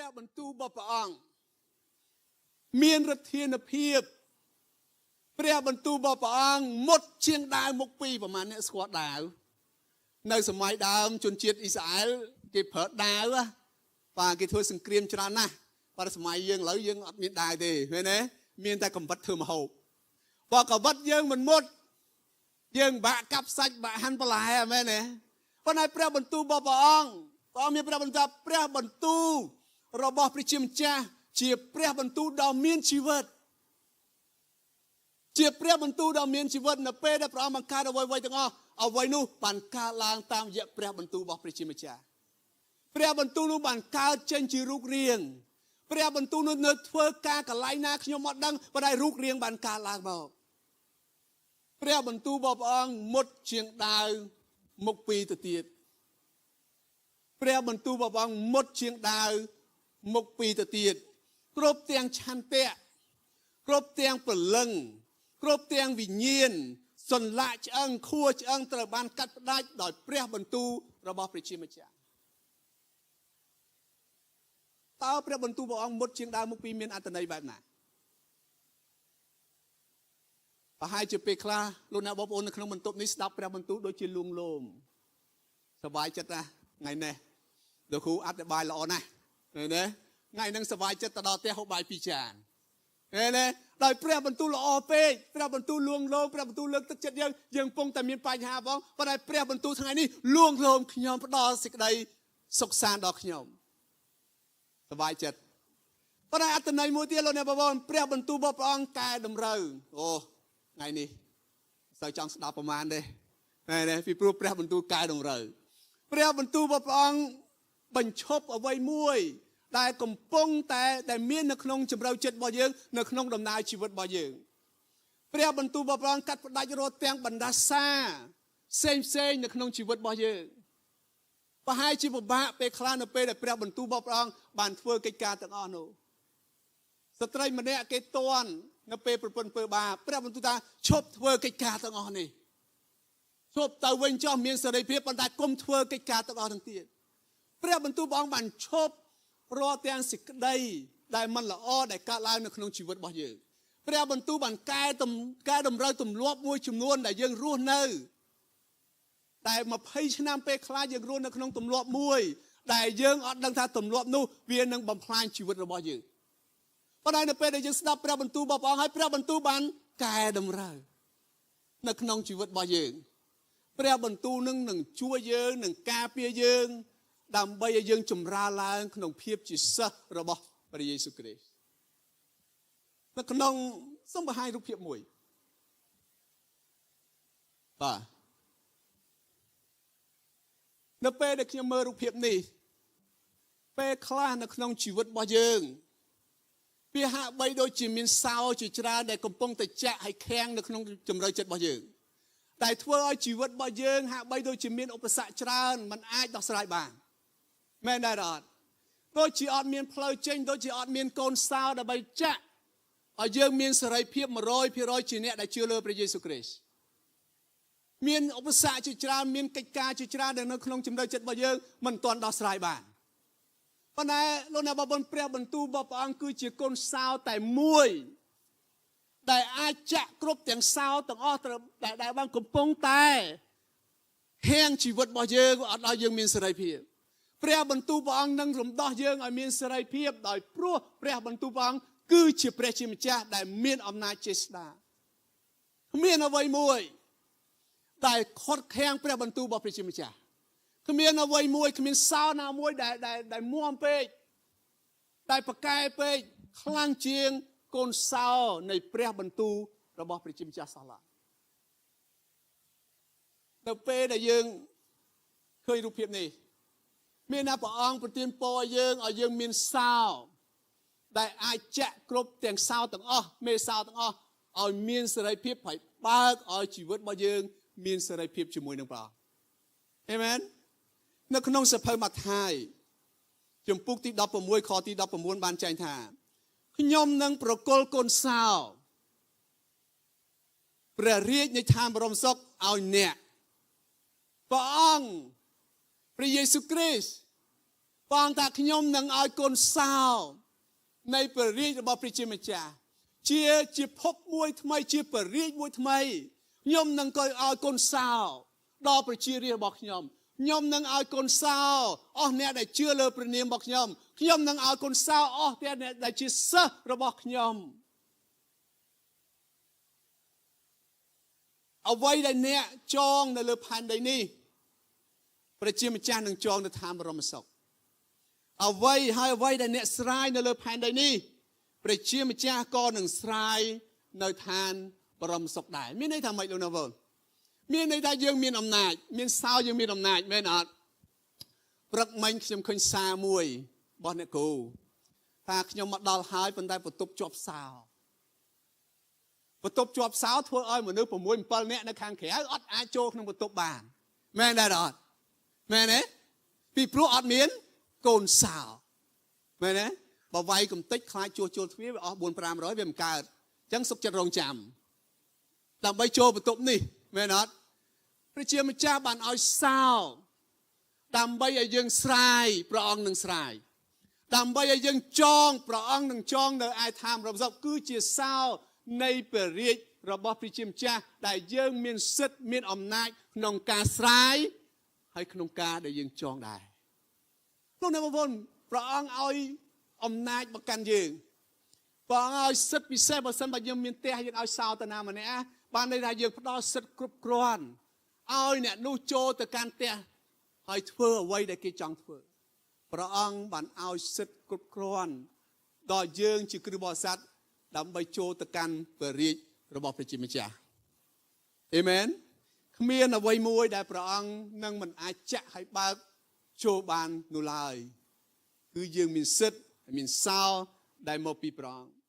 ព្រះបន្ទូលរបស់ព្រះអង្គមានឫទ្ធានុភាពព្រះបន្ទូលរបស់ព្រះអង្គមុតជាងដាវមុខពីរប្រហែលអ្នកស្គាល់ដាវនៅសម័យដើមជនជាតិអ៊ីស្រាអែលគេប្រើដាវបាទគេធ្វើសង្គ្រាមច្រើនណាស់ប៉ុន្តែសម័យយើងឥឡូវយើងអត់មានដាវទេឃើញទេមានតែកំបិតធ្វើម្ហូបបើកំបិតយើងមិនមុតយើងបាក់កាប់សាច់បាក់ហាន់បន្លែមែនទេប៉ុន្តែព្រះបន្ទូលរបស់ព្រះអង្គមានព្រះបន្ទូលព្រះបន្ទូលរបស់ព្រះជាម្ចាស់ជាព្រះបន្ទូលដ៏មានជីវិតជាព្រះបន្ទូលដ៏មានជីវិតនៅពេលដែលព្រះអង្គបង្កើតអ្វីៗទាំងអស់អ្វីនោះបានកើតឡើងតាមរយៈព្រះបន្ទូលរបស់ព្រះជាម្ចាស់ព្រះបន្ទូលនោះបានកើតចេញជារូបរាងព្រះបន្ទូលនោះនៅធ្វើការកន្លែងណាខ្ញុំអត់ដឹងប៉ុន្តែរូបរាងបានកើតឡើងមកព្រះបន្ទូលរបស់ព្រះអង្គមុតជាងដាវមុខពីរទៅទៀតព្រះបន្ទូលរបស់ព្រះអង្គមុតជាងដាវមុខពីរទៅទៀតគ្រប់ទាំងឆន្ទៈគ្រប់ទាំងព្រលឹងគ្រប់ទាំងវិញ្ញាណសន្លាក់ឆ្អឹងខួរឆ្អឹងត្រូវបានកាត់ផ្ដាច់ដោយព្រះបន្ទូលរបស់ព្រះជាម្ចាស់តើព្រះបន្ទូលព្រះអង្គមុតជាងដាវមុខពីរមានអត្ថន័យបែបណាប្រហែលជាពេលខ្លះលោកអ្នកបងប្អូននៅក្នុងបន្ទប់នេះស្ដាប់ព្រះបន្ទូលដូចជាលួងលោមសប្បាយចិត្តណាស់ថ្ងៃនេះលោកគ្រូអត្ថបាយល្អណាស់ឃើញទេថ្ងៃហ្នឹងសប្បាយចិត្តទៅដល់ផ្ទះហូបបាយ2ចានឃើញទេដោយព្រះបន្ទូលល្អពេកព្រះបន្ទូលលួងលោមព្រះបន្ទូលលើកទឹកចិត្តយើងកំពុងតែមានបញ្ហាផងប៉ុន្តែព្រះបន្ទូលថ្ងៃនេះលួងលោមខ្ញុំផ្ដល់សេចក្តីសុខសាន្តដល់ខ្ញុំសប្បាយចិត្តប៉ុន្តែអត្ថន័យមួយទៀតលោកអ្នកបងប្អូនព្រះបន្ទូលរបស់ព្រះអង្គកែតម្រូវអូថ្ងៃនេះសូវចង់ស្ដាប់ប្រមាណទេណាពីព្រោះព្រះបន្ទូលកែតម្រូវព្រះបន្ទូលរបស់ព្រះអង្គបញ្ឈប់អ្វីមួយដែលកំពុងតែមាននៅក្នុងជំរឿចិត្តរបស់យើងនៅក្នុងដំណើរជីវិតរបស់យើងព្រះបន្ទូលរបស់ព្រះអង្គកាត់ផ្ដាច់រាល់ទាំងបណ្ដាសាផ្សេងនៅក្នុងជីវិតរបស់យើងប្រហែលជាពិបាកពេលខ្លះនៅពេលដែលព្រះបន្ទូលរបស់ព្រះអង្គបានធ្វើកិច្ចការទាំងអស់នោះស្ត្រីម្នាក់គេតន់នៅពេលប្រពន្ធពើបាបព្រះបន្ទូលថាឈប់ធ្វើកិច្ចការទាំងអស់នេះឈប់ទៅវិញចុះមានសេរីភាពប៉ុន្តែកុំធ្វើកិច្ចការទាំងអស់ទាំងទៀតព្រះបន្ទូលព្រះអង្គបានឈប់រាល់ទាំងសេចក្តីដែលមិនល្អដែលកើតឡើងនៅក្នុងជីវិតរបស់យើងព្រះបន្ទូលបានកែតម្រូវទម្លាប់មួយចំនួនដែលយើងរស់នៅតែ20ឆ្នាំពេលខ្លះយើងរស់នៅក្នុងទម្លាប់មួយដែលយើងអត់ដឹងថាទម្លាប់នោះវានឹងបំផ្លាញជីវិតរបស់យើងប៉ុន្តែនៅពេលដែលយើងស្ដាប់ព្រះបន្ទូលរបស់ព្រះអង្គហើយព្រះបន្ទូលបានកែតម្រូវនៅក្នុងជីវិតរបស់យើងព្រះបន្ទូលនឹងជួយយើងនឹងការពារយើងដើម្បីឲ្យយើងចម្រើនឡើងក្នុងភាពជាសិស្សរបស់ព្រះយេស៊ូវគ្រីស្ទនៅក្នុងសូមបង្ហាញរូបភាពមួយបាទនៅពេលដែលខ្ញុំមើលរូបភាពនេះពេលខ្លះនៅក្នុងជីវិតរបស់យើងវាហាក់បីដូចជាមានសោជាច្រើនដែលកំពុងតែចាក់ឲ្យខាំងនៅក្នុងជំរឿចិត្តរបស់យើងតែធ្វើឲ្យជីវិតរបស់យើងហាក់បីដូចជាមានឧបសគ្គច្រើនมันអាចដោះស្រាយបានមែនដែរអត់ដូចជាអត់មានផ្លូវចេញដូចជាអត់មានកូនសោដើម្បីចាក់ឲ្យយើងមានសេរីភាព 100% ជាអ្នកដែលជឿលើព្រះយេស៊ូវគ្រីស្ទមានឧបសគ្គជាច្រើនមានកិច្ចការជាច្រើននៅក្នុងជំរឿចិត្តរបស់យើងមិនទាន់ដោះស្រាយបានប៉ុន្តែលោកអ្នកបងប្អូនព្រះបន្ទូលរបស់ព្រះអង្គគឺជាកូនសោតែមួយដែលអាចចាក់គ្រប់ទាំងសោទាំងអស់ដែលបានកំពុងតែហាងជីវិតរបស់យើងអត់ឲ្យយើងមានសេរីភាពព្រះបន្ទូលព្រះអង្គនឹងរំដោះយើងឲ្យមានសេរីភាពដោយព្រោះព្រះបន្ទូលព្រះអង្គគឺជាព្រះជាម្ចាស់ដែលមានអំណាចចេស្តាគ្មានអ្វីមួយតែខត់ខាំងព្រះបន្ទូលរបស់ព្រះជាម្ចាស់គ្មានអ្វីមួយគ្មានសោណាមួយដែលមួមពេកតែប្រកែពេកខ្លាំងជាងកូនសោនៃព្រះបន្ទូលរបស់ព្រះជាម្ចាស់សោះឡើយនៅពេលដែលយើងឃើញរូបភាពនេះមានណាព្រះអង្គប្រទានពរឲ្យយើងមានសោដែលអាចចាក់គ្រប់ទាំងសោទាំងអស់មេសោទាំងអស់ឲ្យមានសេរីភាពហើយបើកឲ្យជីវិតរបស់យើងមានសេរីភាពជាមួយនឹងព្រះអង្គអេមែននៅក្នុងសភៅម៉ាថាយជំពូកទី16ខទី19បានចែងថាខ្ញុំនឹងប្រគល់កូនសោព្រះរាជនៃឋានបរមសុខឲ្យអ្នកព្រះអង្គព្រះយេស៊ូវគ្រីស្ទ ព្រះអង្គថាខ្ញុំនឹងឲ្យកូនសោនៃព្រះរាជរបស់ព្រះជាម្ចាស់ជាភពមួយថ្មីជាព្រះរាជមួយថ្មីខ្ញុំនឹងឲ្យកូនសោដល់ប្រជារាស្ត្ររបស់ខ្ញុំនឹងឲ្យកូនសោអស់អ្នកដែលជឿលើព្រះនាមរបស់ខ្ញុំនឹងឲ្យកូនសោអស់អ្នកដែលជាសិស្សរបស់ខ្ញុំអ្វីដែលអ្នកចងនៅលើផែនដីនេះព្រះជាម្ចាស់នឹងចងនៅឋានបរមសុខអ្វីដែលអ្នកស្រាយនៅលើផែនដីនេះព្រះជាម្ចាស់ក៏នឹងស្រាយនៅឋានបរមសុខដែរមានន័យថាម៉េចលោកណាបងមានន័យថាយើងមានអំណាចមានសោយើងមានអំណាចមែនអត់ព្រឹកមិញខ្ញុំឃើញសារមួយរបស់អ្នកគ្រូថាខ្ញុំមកដល់ហើយប៉ុន្តែបន្ទប់ជាប់សោបន្ទប់ជាប់សោធ្វើឲ្យមនុស្ស6 7នាក់នៅខាងក្រៅអត់អាចចូលក្នុងបន្ទប់បានមែនដែរអត់មែនទេពីព្រោះអត់មានកូនសោមែនទេបើវាយកំតិចខ្លាចជួសជុលទ្វារវាអស់ 4-500 វាមិនកើតអញ្ចឹងសុខចិត្តរងចាំដើម្បីចូលបន្ទប់នេះមែនអត់ព្រះជាម្ចាស់បានឲ្យសោដើម្បីឲ្យយើងស្រាយព្រះអង្គនឹងស្រាយដើម្បីឲ្យយើងចងព្រះអង្គនឹងចងនៅឯឋានបរមសុខគឺជាសោនៃព្រះរាជរបស់ព្រះជាម្ចាស់ដែលយើងមានសិទ្ធិមានអំណាចក្នុងការស្រាយហើយក្នុងការដែលយើងចងដែរលោកអ្នកបងប្អូនព្រះអង្គឲ្យអំណាចមកកាន់យើងព្រះអង្គឲ្យសិទ្ធិពិសេសបើសិនបើយើងមានផ្ទះយើងឲ្យសោតាណាម្នាក់បានន័យថាយើងផ្ដល់សិទ្ធិគ្រប់គ្រាន់ឲ្យអ្នកនោះចូលទៅកាន់ផ្ទះហើយធ្វើអ្វីដែលគេចង់ធ្វើព្រះអង្គបានឲ្យសិទ្ធិគ្រប់គ្រាន់ដល់យើងជាគ្រិស្តបរិស័ទដើម្បីចូលទៅកាន់ព្រះរាជរបស់ព្រះជាម្ចាស់អេមែនគ្មានអ្វីមួយដែលព្រះអង្គនឹងមិនអាចចាក់ឲ្យបើកចូលបាននោះឡើយគឺយើងមានសិទ្ធិមានសោដែលមកពីព្រះអង្គ